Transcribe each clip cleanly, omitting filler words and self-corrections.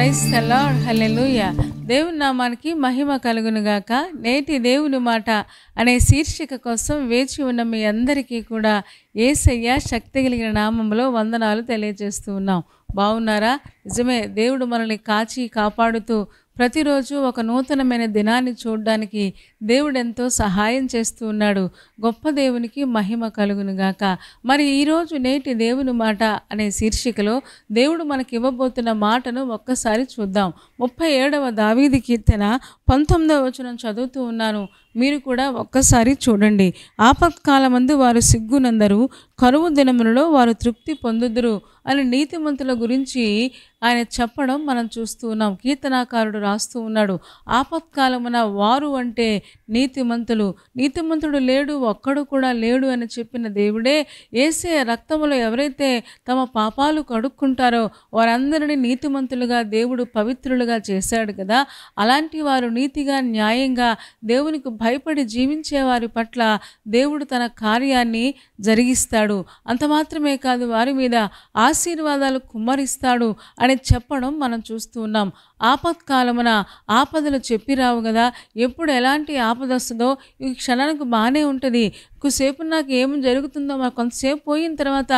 Praise the lord, హల్లెలూయా. దేవుని నామానికి మహిమ కలుగును గాక. నేటి దేవుని మాట అనే శీర్షిక కోసం వేచి ఉన్న మీ అందరికీ కూడా యేసయ్య శక్తి కలిగిన నామంలో వందనాలు తెలియజేస్తూ ఉన్నాం. బాగున్నారా? నిజమే, దేవుడు మనల్ని కాచి కాపాడుతూ ప్రతిరోజు ఒక నూతనమైన దినాన్ని చూడడానికి దేవుడు ఎంతో సహాయం చేస్తూ ఉన్నాడు. గొప్ప దేవునికి మహిమ కలుగును గాక. మరి ఈరోజు నేటి దేవుని మాట అనే శీర్షికలో దేవుడు మనకి ఇవ్వబోతున్న మాటను ఒక్కసారి చూద్దాం. 37వ దావీదు కీర్తన 19వ వచనం చదువుతూ ఉన్నాను. మీరు కూడా ఒక్కసారి చూడండి. ఆపత్కాలమందు వారు సిగ్గునందరు, కరువు దినములలో వారు తృప్తి పొందుదురు అని నీతిమంతుల గురించి ఆయన చెప్పడం మనం చూస్తూ ఉన్నాం. కీర్తనాకారుడు రాస్తూ ఉన్నాడు, ఆపత్కాలమున వారు అంటే నీతిమంతులు. నీతిమంతుడు లేడు, ఒక్కడు కూడా లేడు అని చెప్పిన దేవుడే యేసయ్య రక్తములో ఎవరైతే తమ పాపాలు కడుక్కుంటారో వారందరినీ నీతిమంతులుగా దేవుడు పవిత్రులుగా చేశాడు కదా. అలాంటి వారు నీతిగా న్యాయంగా దేవునికి భయపడి జీవించే వారి పట్ల దేవుడు తన కార్యాన్ని జరిగిస్తాడు. అంత మాత్రమే కాదు, వారి మీద ఆశీర్వాదాలు కుమ్మరిస్తాడు అని చెప్పడం మనం చూస్తూ ఉన్నాం. ఆపత్కాలమున ఆపదలు చెప్పిరావు కదా. ఎప్పుడు ఎలాంటి ఆపద వస్తుందో ఈ క్షణానికి బాగానే ఉంటుంది. ఎక్కువసేపు నాకు ఏం జరుగుతుందో మనకు కొంతసేపు పోయిన తర్వాత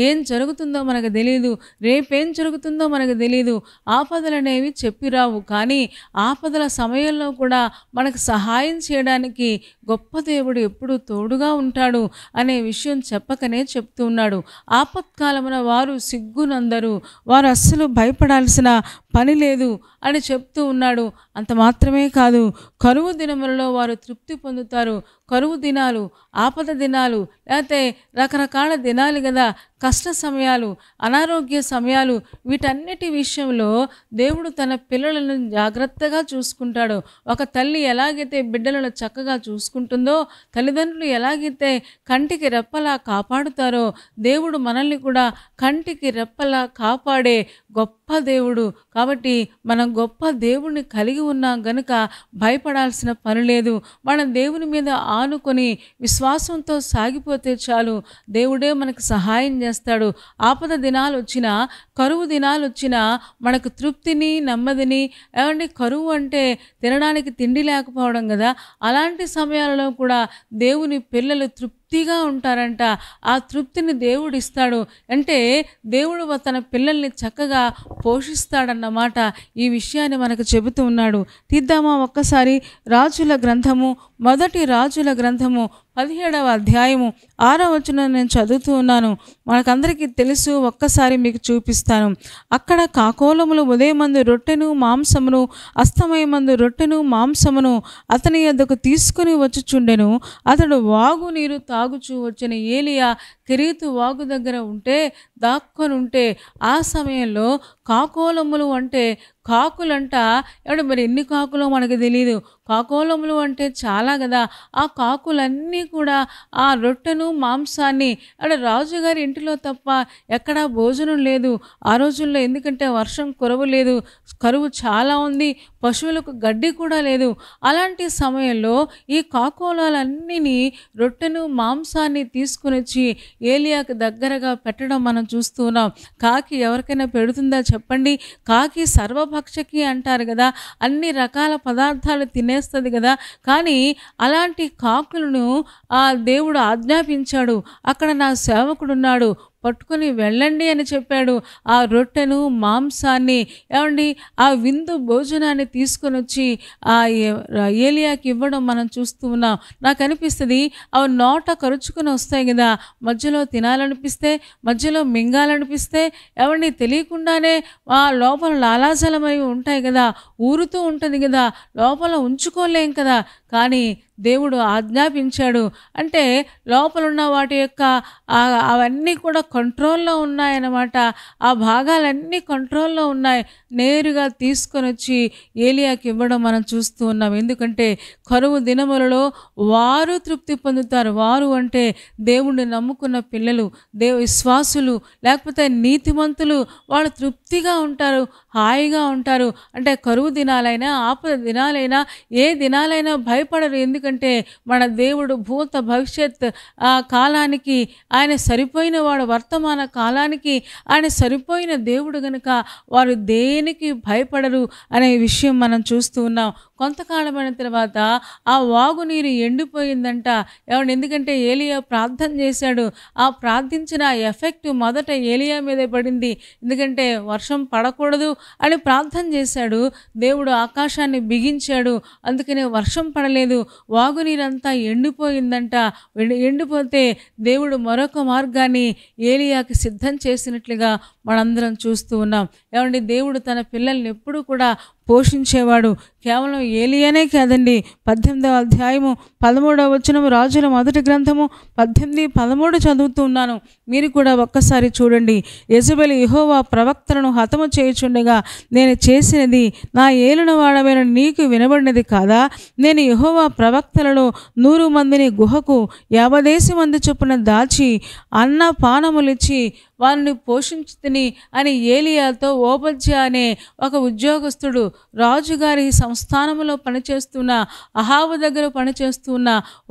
ఏం జరుగుతుందో మనకు తెలియదు, రేపేం జరుగుతుందో మనకు తెలియదు. ఆపదలు అనేవి చెప్పిరావు, కానీ ఆపదల సమయంలో కూడా మనకు సహాయం చేయడానికి గొప్ప దేవుడు ఎప్పుడు తోడుగా ఉంటాడు అనే విషయం చెప్పకనే చెప్తూ ఉన్నాడు. ఆపత్కాలమున వారు సిగ్గునందరు, వారు అస్సలు భయపడాల్సిన పని లేదు అని చెప్తూ ఉన్నాడు. అంత మాత్రమే కాదు, కరువు దినములలో వారు తృప్తి పొందుతారు. కరువు దినాలు, ఆపద దినాలు, లేకపోతే రకరకాల దినాలు కదా, కష్ట సమయాలు, అనారోగ్య సమయాలు, వీటన్నిటి విషయంలో దేవుడు తన పిల్లలను జాగ్రత్తగా చూసుకుంటాడు. ఒక తల్లి ఎలాగైతే బిడ్డలను చక్కగా చూసుకుంటుందో, తల్లిదండ్రులు ఎలాగైతే కంటికి రెప్పలా కాపాడుతారో, దేవుడు మనల్ని కూడా కంటికి రెప్పలా కాపాడే గొప్ప దేవుడు. కాబట్టి మనం గొప్ప దేవుడిని కలిగి ఉన్నాం గనుక భయపడాల్సిన పని లేదు. మనం దేవుని మీద ఆనుకొని విశ్వాసంతో సాగిపోతే చాలు, దేవుడే మనకు సహాయం చేస్తాడు. ఆపద దినాలు వచ్చినా, కరువు దినాలు వచ్చినా మనకు తృప్తిని, నెమ్మదిని, ఏమంటే కరువు అంటే తినడానికి తిండి లేకపోవడం కదా, అలాంటి సమయాలలో కూడా దేవుని పిల్లలు తృప్తిగా ఉంటారంట. ఆ తృప్తిని దేవుడు ఇస్తాడు. అంటే దేవుడు తన పిల్లల్ని చక్కగా పోషిస్తాడన్నమాట. ఈ విషయాన్ని మనకు చెబుతూ ఉన్నాడు. తీద్దామా ఒక్కసారి రాజుల గ్రంథము, మొదటి రాజుల గ్రంథము 17వ అధ్యాయము 6వ వచనం నేను చదువుతూ ఉన్నాను. మనకందరికీ తెలుసు, ఒక్కసారి మీకు చూపిస్తాను. అక్కడ కాకోలములు ఉదయమందు రొట్టెను మాంసమును, అస్తమయమందు రొట్టెను మాంసమును అతని యొద్దకు తీసుకుని వచ్చుచుండెను. అతడు వాగు నీరు తాగుచూ వచ్చిన ఏలియా కెరీతు వాగు దగ్గర ఉంటే, దాక్కొనుంటే, ఆ సమయంలో కాకోలములు అంటే కాకులంట. ఎవడు మరి ఎన్ని కాకులో మనకు తెలియదు. కాకోలములు అంటే చాలా కదా. ఆ కాకులన్నీ కూడా ఆ రొట్టెను మాంసాన్ని రాజుగారి ఇంటిలో తప్ప ఎక్కడా భోజనం లేదు ఆ రోజుల్లో. ఎందుకంటే వర్షం కురవలేదు, కరువు చాలా ఉంది, పశువులకు గడ్డి కూడా లేదు. అలాంటి సమయంలో ఈ కాకోలాలన్నీ రొట్టెను మాంసాన్ని తీసుకుని వచ్చి ఏలియాకు దగ్గరగా పెట్టడం మనం చూస్తున్నాం. కాకి ఎవరికైనా పెడుతుందా చెప్పండి? కాకి సర్వభక్షకి అంటారు కదా, అన్ని రకాల పదార్థాలు తినేస్తుంది కదా. కానీ అలాంటి కాకులను ఆ దేవుడు ఆజ్ఞాపించాడు. అక్కడ నా సేవకుడున్నాడు, పట్టుకొని వెళ్ళండి అని చెప్పాడు. ఆ రొట్టెను మాంసాన్ని, ఏమండి ఆ విందు భోజనాన్ని తీసుకొని వచ్చి ఆ ఏలియాకి ఇవ్వడం మనం చూస్తూ ఉన్నాం. నాకు అనిపిస్తుంది, అవి నోట కరుచుకొని వస్తాయి కదా, మధ్యలో తినాలనిపిస్తే, మధ్యలో మింగాలనిపిస్తే, ఏమండి తెలియకుండానే ఆ లోపల లాలాజలమై ఉంటాయి కదా, ఊరుతూ ఉంటుంది కదా, లోపల ఉంచుకోలేం కదా. కానీ దేవుడు ఆజ్ఞాపించాడు. అంటే లోపల ఉన్న వాటి యొక్క అవన్నీ కూడా కంట్రోల్లో ఉన్నాయన్నమాట. ఆ భాగాలన్నీ కంట్రోల్లో ఉన్నాయి. నేరుగా తీసుకొని వచ్చి ఏలియాకి ఇవ్వడం మనం చూస్తూ ఉన్నాం. ఎందుకంటే కరువు దినములలో వారు తృప్తి పొందుతారు. వారు అంటే దేవుణ్ణి నమ్ముకున్న పిల్లలు, విశ్వాసులు, లేకపోతే నీతిమంతులు. వాళ్ళు తృప్తిగా ఉంటారు, హాయిగా ఉంటారు. అంటే కరువు దినాలైనా, ఆపద దినాలైనా, ఏ దినాలైనా భయపడరు. ఎందుకంటే ఎందుకంటే మన దేవుడు భూత భవిష్యత్ కాలానికి ఆయన సరిపోయిన వాడు, వర్తమాన కాలానికి ఆయన సరిపోయిన దేవుడు గనుక వారు దేనికి భయపడరు అనే విషయం మనం చూస్తూ ఉన్నాం. కొంతకాలమైన తర్వాత ఆ వాగు నీరు ఎండిపోయిందంట. ఎందుకంటే ఏలియా ప్రార్థన చేశాడు. ఆ ప్రార్థించిన ఎఫెక్ట్ మొదట ఏలియా మీదే పడింది. ఎందుకంటే వర్షం పడకూడదు అని ప్రార్థన చేశాడు. దేవుడు ఆకాశాన్ని బిగించాడు, అందుకనే వర్షం పడలేదు. వాగు నీరంతా ఎండిపోయిందంట. ఎండిపోతే దేవుడు మరొక మార్గాన్ని ఏలియాకి సిద్ధం చేసినట్లుగా మనందరం చూస్తూ ఉన్నాం. దేవుడు తన పిల్లల్ని ఎప్పుడూ కూడా పోషించేవాడు. కేవలం ఏలియానే కాదండి. 18వ అధ్యాయము 13వ వచనము, రాజుల మొదటి గ్రంథము 18:13 చదువుతూ ఉన్నాను. మీరు కూడా ఒక్కసారి చూడండి. యెజబెలు యెహోవా ప్రవక్తలను హతము చేయుచుండగా నేను చేసినది నా ఏలినవాడమైన నీకు వినబడినది కాదా? నేను యెహోవా ప్రవక్తలలో 100 మందిని గుహకు 50 మంది చొప్పున దాచి అన్న పానములిచ్చి వారిని పోషించుతిని అని ఏలియాతో ఓబద్యా అనే ఒక ఉద్యోగస్తుడు రాజుగారి సంస్థానంలో పనిచేస్తున్న అహాబు దగ్గర పనిచేస్తున్న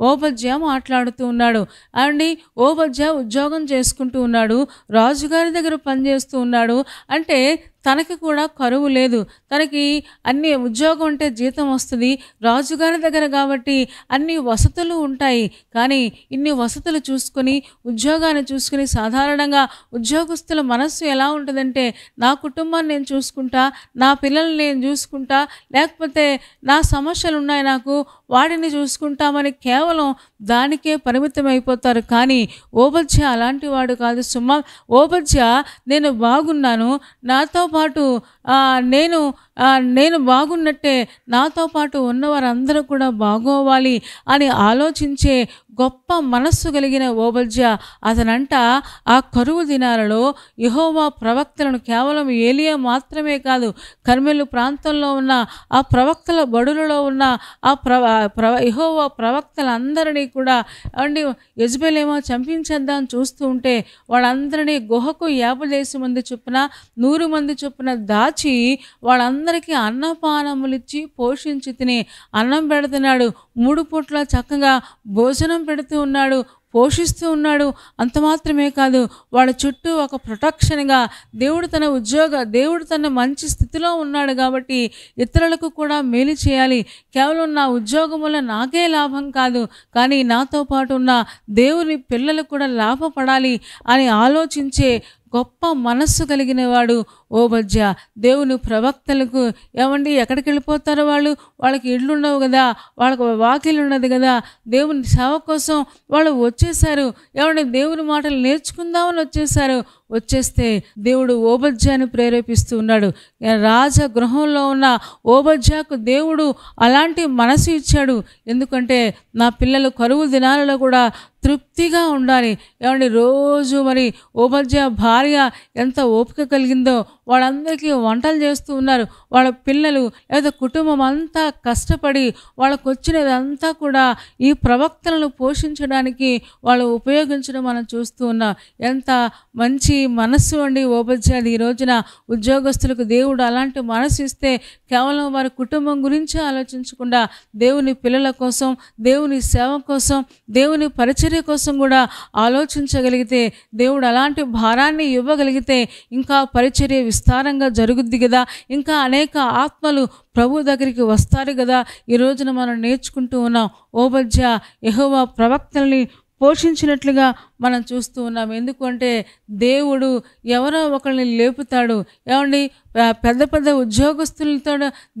ఓబద్యా మాట్లాడుతూ ఉన్నాడు. అండి, ఓబద్యా ఉద్యోగం చేసుకుంటూ ఉన్నాడు, రాజుగారి దగ్గర పనిచేస్తూ ఉన్నాడు. అంటే తనకి కూడా కరువు లేదు. తనకి అన్ని ఉద్యోగం ఉంటే జీతం వస్తుంది, రాజుగారి దగ్గర కాబట్టి అన్ని వసతులు ఉంటాయి. కానీ ఇన్ని వసతులు చూసుకొని, ఉద్యోగాన్ని చూసుకుని, సాధారణంగా ఉద్యోగస్తుల మనస్సు ఎలా ఉంటుందంటే, నా కుటుంబాన్ని నేను చూసుకుంటా, నా పిల్లల్ని నేను చూసుకుంటా, లేకపోతే నా సమస్యలు ఉన్నాయి నాకు, వాడిని చూసుకుంటామని కేవలం దానికే పరిమితం అయిపోతారు. కానీ ఓబద్యా అలాంటి వాడు కాదు సుమా. ఓబద్యా నేను బాగున్నాను, నాతో పాటు నేను బాగున్నట్టే నాతో పాటు ఉన్నవారందరూ కూడా బాగోవాలి అని ఆలోచించే గొప్ప మనస్సు కలిగిన ఓబద్యా అతనంట ఆ కరువు దినాలలో యెహోవా ప్రవక్తలను, కేవలం ఏలియా మాత్రమే కాదు, కర్మెలు ప్రాంతంలో ఉన్న ఆ ప్రవక్తల బడులలో ఉన్న ఆ యెహోవా ప్రవక్తలందరినీ కూడా యెజబెలేమో చంపించేద్దాం చూస్తూ ఉంటే వాళ్ళందరినీ గుహకు 50 మంది చొప్పున 100 మంది చొప్పున దాచి వాళ్ళందరికీ అన్నపానములిచ్చి పోషించి తిని అన్నం పెడుతున్నాడు. 3 పూట్ల చక్కగా భోజనం పెడుతూ ఉన్నాడు, పోషిస్తూ ఉన్నాడు. అంత మాత్రమే కాదు, వాళ్ళ చుట్టూ ఒక ప్రొటెక్షన్గా దేవుడు తన మంచి స్థితిలో ఉన్నాడు కాబట్టి ఇతరులకు కూడా మేలు చేయాలి. కేవలం నా ఉద్యోగం వల్ల నాకే లాభం కాదు, కానీ నాతో పాటు ఉన్న దేవుని పిల్లలు కూడా లాభపడాలి అని ఆలోచించే గొప్ప మనస్సు కలిగిన వాడు ఓబద్యా. దేవుని ప్రవక్తలకు ఎక్కడికి వెళ్ళిపోతారో వాళ్ళకి ఇళ్ళు ఉండవు కదా, వాళ్ళకు వాకిలు ఉన్నది కదా. దేవుని సేవ కోసం వాళ్ళు వచ్చేసారు. దేవుని మాటలు నేర్చుకుందామని వచ్చేస్తే దేవుడు ఓబద్యాని ప్రేరేపిస్తూ ఉన్నాడు. రాజగృహంలో ఉన్న ఓబద్యాకు దేవుడు అలాంటి మనసు ఇచ్చాడు. ఎందుకంటే నా పిల్లలు కరువు దినాలలో కూడా తృప్తిగా ఉండాలి. రోజు మరి ఓబద్యా భార్య ఎంత ఓపిక కలిగిందో, వాళ్ళందరికీ వంటలు చేస్తూ ఉన్నారు. వాళ్ళ పిల్లలు లేదా కుటుంబం అంతా కష్టపడి వాళ్ళకు వచ్చినదంతా కూడా ఈ ప్రవక్తలను పోషించడానికి వాళ్ళు ఉపయోగించడం మనం చూస్తూ ఉన్నాం. ఎంత మంచి మనస్సు అండి ఓబద్యాది. ఈ రోజున ఉద్యోగస్తులకు దేవుడు అలాంటి మనసు ఇస్తే కేవలం వారి కుటుంబం గురించి ఆలోచించకుండా దేవుని పిల్లల కోసం, దేవుని సేవ కోసం, దేవుని పరిచర్య కోసం కూడా ఆలోచించగలిగితే, దేవుడు అలాంటి భారాన్ని ఇవ్వగలిగితే ఇంకా పరిచర్య విస్తారంగా జరుగుద్ది కదా, ఇంకా అనేక ఆత్మలు ప్రభు దగ్గరికి వస్తారు కదా. ఈ రోజున మనం నేర్చుకుంటూ ఉన్నాం. ఓబద్యా యెహోవా ప్రవక్తల్ని పోషించినట్లుగా మనం చూస్తూ ఉన్నాం. ఎందుకంటే దేవుడు ఎవరో ఒకరిని లేపుతాడు. పెద్ద పెద్ద ఉద్యోగస్తులతో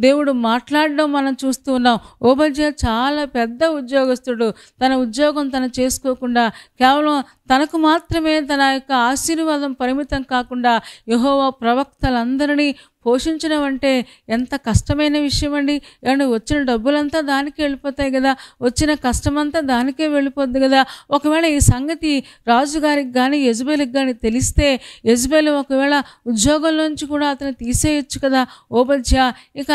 దేవుడు మాట్లాడడం మనం చూస్తూ ఉన్నాం. ఓబద్యా చాలా పెద్ద ఉద్యోగస్తుడు. తన ఉద్యోగం తను చేసుకోకుండా కేవలం తనకు మాత్రమే తన యొక్క ఆశీర్వాదం పరిమితం కాకుండా యెహోవా ప్రవక్తలందరినీ పోషించడం అంటే ఎంత కష్టమైన విషయం అండి. వచ్చిన డబ్బులంతా దానికే వెళ్ళిపోతాయి కదా, వచ్చిన కష్టమంతా దానికే వెళ్ళిపోద్ది కదా. ఒకవేళ ఈ సంగతి రాజుగారికి కానీ యెజబెలుకి కానీ తెలిస్తే, యెజబెలు ఒకవేళ ఉద్యోగంలోంచి కూడా అతను తీసేయచ్చు కదా. ఓబద్యా ఇక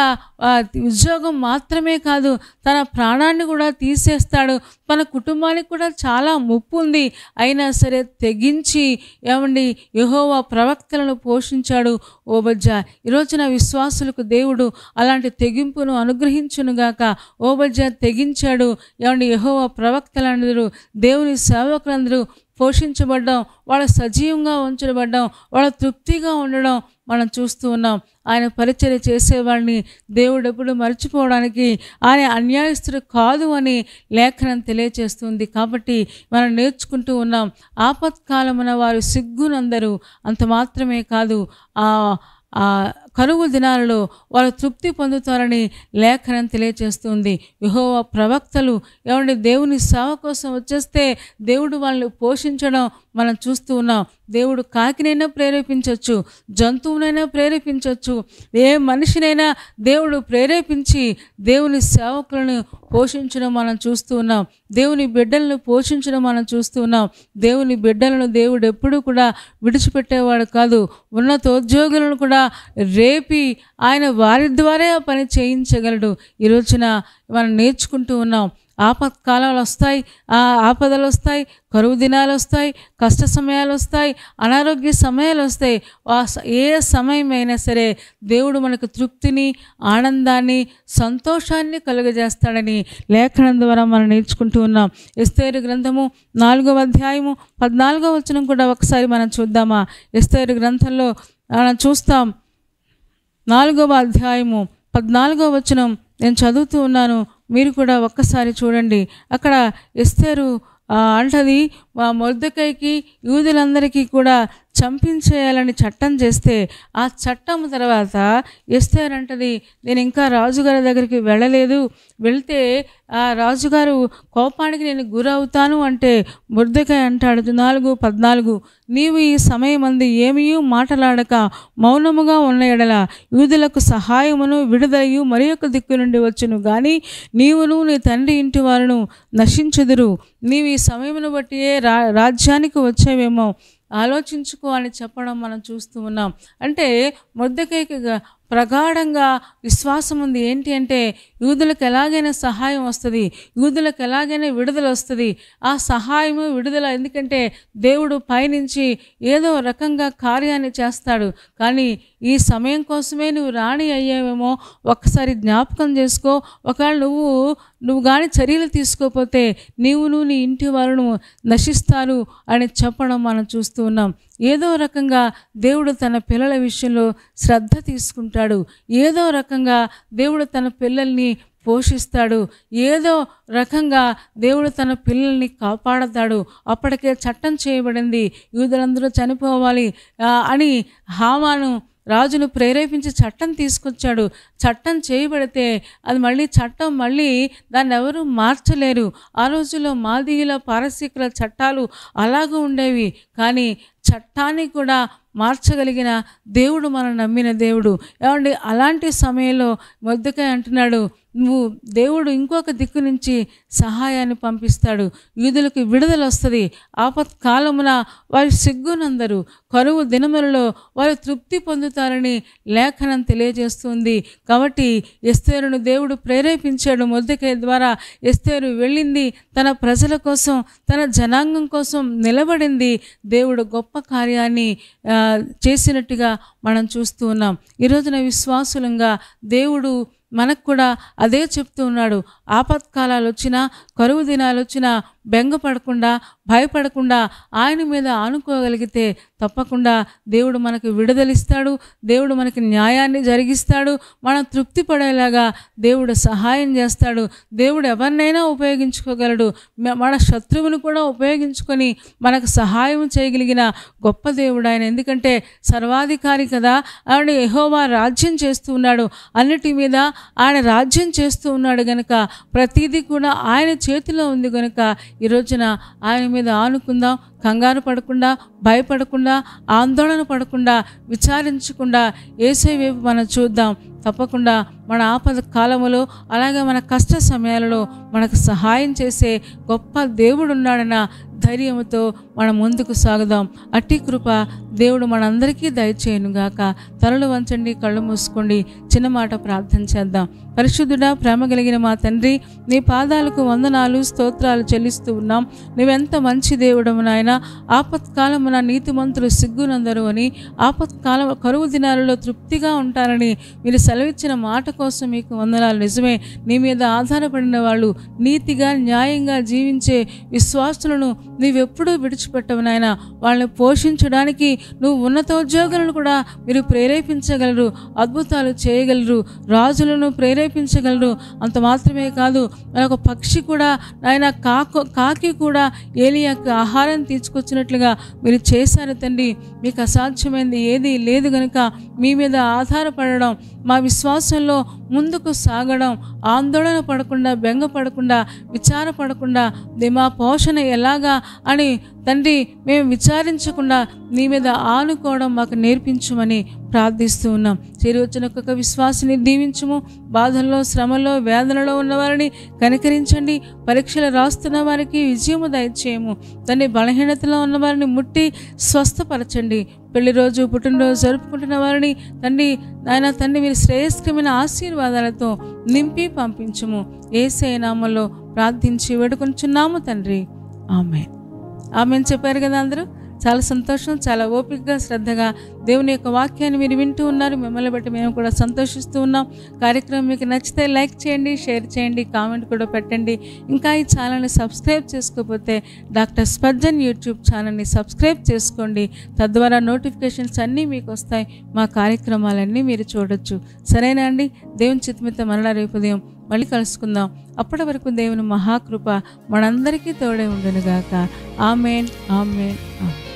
ఉద్యోగం మాత్రమే కాదు, తన ప్రాణాన్ని కూడా తీసేస్తాడు. తన కుటుంబానికి కూడా చాలా ముప్పు ఉంది. అయినా సరే తెగించి యెహోవా ప్రవక్తలను పోషించాడు ఓబద్యా. ఈరోజు రోజున విశ్వాసులకు దేవుడు అలాంటి తెగింపును అనుగ్రహించునుగాక. ఓబద్యా తెగించాడు. ఏమండి, యెహోవా ప్రవక్తలందరూ, దేవుని సేవకులందరూ పోషించబడ్డం, వాళ్ళ సజీవంగా ఉంచబడ్డం, వాళ్ళ తృప్తిగా ఉండడం మనం చూస్తూ ఉన్నాం. ఆయన పరిచర్య చేసేవాడిని దేవుడు ఎప్పుడు మర్చిపోవడానికి ఆయన అన్యాయస్తుడు కాదు అని లేఖనం తెలియచేస్తుంది. కాబట్టి మనం నేర్చుకుంటూ ఉన్నాం. ఆపత్కాలమున వారు సిగ్గునందరూ. అంత మాత్రమే కాదు, కరువు దినాలలో వారు తృప్తి పొందుతారని లేఖనం తెలియచేస్తుంది. యెహోవా ప్రవక్తలు ఏమంటే దేవుని సేవ కోసం వచ్చేస్తే దేవుడు వాళ్ళని పోషించడం మనం చూస్తూ ఉన్నాం. దేవుడు కాకినైనా ప్రేరేపించవచ్చు, జంతువునైనా ప్రేరేపించవచ్చు, ఏ మనిషినైనా దేవుడు ప్రేరేపించి దేవుని సేవకులను పోషించడం మనం చూస్తూ ఉన్నాం. దేవుని బిడ్డలను పోషించడం మనం చూస్తూ ఉన్నాం. దేవుని బిడ్డలను దేవుడు ఎప్పుడూ కూడా విడిచిపెట్టేవాడు కాదు. ఉన్నతోద్యోగులను కూడా రేపి ఆయన వారి ద్వారా ఆ పని చేయించగలడు. ఈ రోజున మనం నేర్చుకుంటూ ఉన్నాం. ఆపత్కాలాలు వస్తాయి, ఆపదలు వస్తాయి, కరువు దినాలు వస్తాయి, కష్ట సమయాలు వస్తాయి, అనారోగ్య సమయాలు వస్తాయి. ఏ సమయమైనా సరే దేవుడు మనకు తృప్తిని, ఆనందాన్ని, సంతోషాన్ని కలుగజేస్తాడని లేఖనం ద్వారా మనం నేర్చుకుంటూ ఉన్నాం. ఎస్తేరు గ్రంథము 4వ అధ్యాయము 14వ వచనం కూడా ఒకసారి మనం చూద్దామా? ఎస్తేరు గ్రంథంలో మనం చూస్తాం. 4వ అధ్యాయము 14వ వచనం నేను చదువుతూ ఉన్నాను, మీరు కూడా ఒక్కసారి చూడండి. అక్కడ ఎస్తేరు అంటది, మొర్దెకైకి యూదులందరికీ కూడా చంపించేయాలని చట్టం చేస్తే ఆ చట్టం తర్వాత ఎస్తేరు అంటది, నేను ఇంకా రాజుగారి దగ్గరికి వెళ్ళలేదు, వెళ్తే ఆ రాజుగారు కోపానికి నేను గురవుతాను అంటే మొర్దెకై అంటాడు 4:14, నీవు ఈ సమయమందు ఏమీ మాటలాడక మౌనముగా ఉన్న ఎడల యూదులకు సహాయమును విడుదలయు మరి యొక్క దిక్కు నుండి వచ్చును గాని నీవును నీ తండ్రి ఇంటి వారును నశించుదురు. నీవు ఈ సమయమును బట్టి రాజ్యానికి వచ్చేవేమో ఆలోచించుకో అని చెప్పడం మనం చూస్తూ ఉన్నాం. అంటే మొర్దెకైకి ప్రగాఢంగా విశ్వాసం ఉంది. ఏంటి అంటే యూదులకు ఎలాగైనా సహాయం వస్తుంది, యూదులకు ఎలాగైనా విడుదల వస్తుంది. ఆ సహాయము విడుదల ఎందుకంటే దేవుడు పైనుంచి ఏదో రకంగా కార్యాన్ని చేస్తాడు. కానీ ఈ సమయం కోసమే నువ్వు రాణి అయ్యావేమో ఒక్కసారి జ్ఞాపకం చేసుకో. ఒకవేళ నువ్వు కానీ చర్యలు తీసుకోకపోతే నీవును నీ ఇంటి వారును నశిస్తారు అని చెప్పడం మనం చూస్తూ ఉన్నాం. ఏదో రకంగా దేవుడు తన పిల్లల విషయంలో శ్రద్ధ తీసుకుంటాడు. ఏదో రకంగా దేవుడు తన పిల్లల్ని పోషిస్తాడు. ఏదో రకంగా దేవుడు తన పిల్లల్ని కాపాడతాడు. అప్పటికే చట్టం చేయబడింది, యూదులందరూ చనిపోవాలి అని హామాను రాజును ప్రేరేపించి చట్టం తీసుకొచ్చాడు. చట్టం చేయబడితే అది మళ్ళీ దాన్ని ఎవరు మార్చలేరు. ఆ రోజుల్లో మాదీయుల పారసీకుల చట్టాలు అలాగూ ఉండేవి. కానీ చట్టాన్ని కూడా మార్చగలిగిన దేవుడు మనం నమ్మిన దేవుడు. ఏమండి, అలాంటి సమయంలో మొర్దెకై అంటున్నాడు, దేవుడు ఇంకొక దిక్కు నుంచి సహాయాన్ని పంపిస్తాడు, యూదులకు విడుదల వస్తుంది. ఆపత్కాలమున వారి సిగ్గునందరూ, కరువు దినములలో వారు తృప్తి పొందుతారని లేఖనం తెలియజేస్తుంది. కాబట్టి ఎస్తేరును దేవుడు ప్రేరేపించాడు. మొర్దెకై ద్వారా ఎస్తేరు వెళ్ళింది, తన ప్రజల కోసం, తన జనాంగం కోసం నిలబడింది. దేవుడు గొప్ప కార్యాన్ని చేసినట్టుగా మనం చూస్తూ ఉన్నాం. ఈరోజున విశ్వాసులంగా దేవుడు మనకు కూడా అదే చెప్తూ ఉన్నాడు. ఆపత్కాలాలు వచ్చినా, కరువు దినాలు వచ్చినా బెంగపడకుండా, భయపడకుండా ఆయన మీద ఆనుకోగలిగితే తప్పకుండా దేవుడు మనకు విడుదలిస్తాడు. దేవుడు మనకి న్యాయాన్ని జరిగిస్తాడు. మనం తృప్తి పడేలాగా దేవుడు సహాయం చేస్తాడు. దేవుడు ఎవరినైనా ఉపయోగించుకోగలడు. మన శత్రువును కూడా ఉపయోగించుకొని మనకు సహాయం చేయగలిగిన గొప్ప దేవుడు ఆయన. ఎందుకంటే సర్వాధికారి కదా. ఆయన యెహోవా రాజ్యం చేస్తూ ఉన్నాడు, అన్నిటి మీద ఆయన రాజ్యం చేస్తూ ఉన్నాడు గనుక ప్రతిదీ కూడా ఆయన చేతిలో ఉంది గనుక ఈ రోజున ఆయన మీద ఆనుకుందాం. కంగారు పడకుండా, భయపడకుండా, ఆందోళన పడకుండా, విచారించకుండా యేసయ్య వైపు మనం చూద్దాం. తప్పకుండా మన ఆపద కాలములో, అలాగే మన కష్ట సమయాలలో మనకు సహాయం చేసే గొప్ప దేవుడు ఉన్నాడన్న ధైర్యంతో మనం ముందుకు సాగుదాం. అట్టి కృప దేవుడు మనందరికీ దయచేయునుగాక. తలలు వంచండి, కళ్ళు మూసుకోండి. చిన్న మాట ప్రార్థన చేద్దాం. పరిశుద్ధుడా, ప్రేమ కలిగిన మా తండ్రి, నీ పాదాలకు వందనాలు, స్తోత్రాలు చెల్లిస్తూ ఉన్నాం. నువ్వెంత మంచి దేవుడము నాయన. ఆపత్కాలమున నీతిమంతులు సిగ్గునందరు అని, ఆపత్కాలం కరువు దినాలలో తృప్తిగా ఉంటారని మీరు సెలవిచ్చిన మాట కోసం మీకు వందనాలు. నిజమే, నీ మీద ఆధారపడిన వాళ్ళు, నీతిగా న్యాయంగా జీవించే విశ్వాసులను నీవెప్పుడూ విడిచిపెట్టవు నాయన. వాళ్ళని పోషించడానికి నువ్వు ఉన్నతోద్యోగులను కూడా మీరు ప్రేరేపించగలరు, అద్భుతాలు చేయగలరు, రాజులను ప్రేరేపించగలరు. అంత మాత్రమే కాదు, ఒక పక్షి కూడా నాయన, కాకి కూడా ఏలియాకు ఆహారం తీసుకొచ్చినట్లుగా మీరు చేశారు తండ్రి. మీకు అసాధ్యమైంది ఏది లేదు గనుక మీ మీద ఆధారపడడం, మా విశ్వాసంలో ముందుకు సాగడం, ఆందోళన పడకుండా, బెంగ పడకుండా, విచారపడకుండా, మా పోషణ ఎలాగా అని తండ్రి మేము విచారించకుండా నీ మీద ఆనుకోవడం మాకు నేర్పించమని ప్రార్థిస్తూ ఉన్నాం. చేరి వచ్చిన ఒక్కొక్క విశ్వాసిని దీవించుము. బాధల్లో, శ్రమల్లో, వేదనలో ఉన్నవారిని కనికరించండి. పరీక్షలు రాస్తున్న వారికి విజయము దయచేయము తండ్రి. బలహీనతలో ఉన్నవారిని ముట్టి స్వస్థపరచండి. పెళ్లి రోజు, పుట్టినరోజు జరుపుకుంటున్న వారిని తండ్రి నాయన తండ్రి మీరు శ్రేయస్కరమైన ఆశీర్వాదాలతో నింపి పంపించుము. యేసయ్య నామములో ప్రార్థించి వేడుకొనుచున్నాము తండ్రి. ఆమేన్. ఆమేన్ చెప్పారు కదా అందరూ. చాలా సంతోషం. చాలా ఓపికగా, శ్రద్ధగా దేవుని యొక్క వాక్యాన్ని మీరు వింటూ ఉన్నారు. మిమ్మల్ని బట్టి మేము కూడా సంతోషిస్తూ ఉన్నాం. కార్యక్రమం మీకు నచ్చితే లైక్ చేయండి, షేర్ చేయండి, కామెంట్ కూడా పెట్టండి. ఇంకా ఈ ఛానల్ని సబ్స్క్రైబ్ చేసుకోకపోతే డాక్టర్ స్పర్జన్ యూట్యూబ్ ఛానల్ని సబ్స్క్రైబ్ చేసుకోండి. తద్వారా నోటిఫికేషన్స్ అన్నీ మీకు వస్తాయి. మా కార్యక్రమాలన్నీ మీరు చూడొచ్చు. సరేనా అండి? దేవుని చిత్తమిత మరలా రేపు ఉదయం మళ్ళీ కలుసుకుందాం. అప్పటి వరకు దేవుని మహాకృప మనందరికీ తోడే ఉండునుగాక. ఆమేన్, ఆమేన్, ఆమేన్.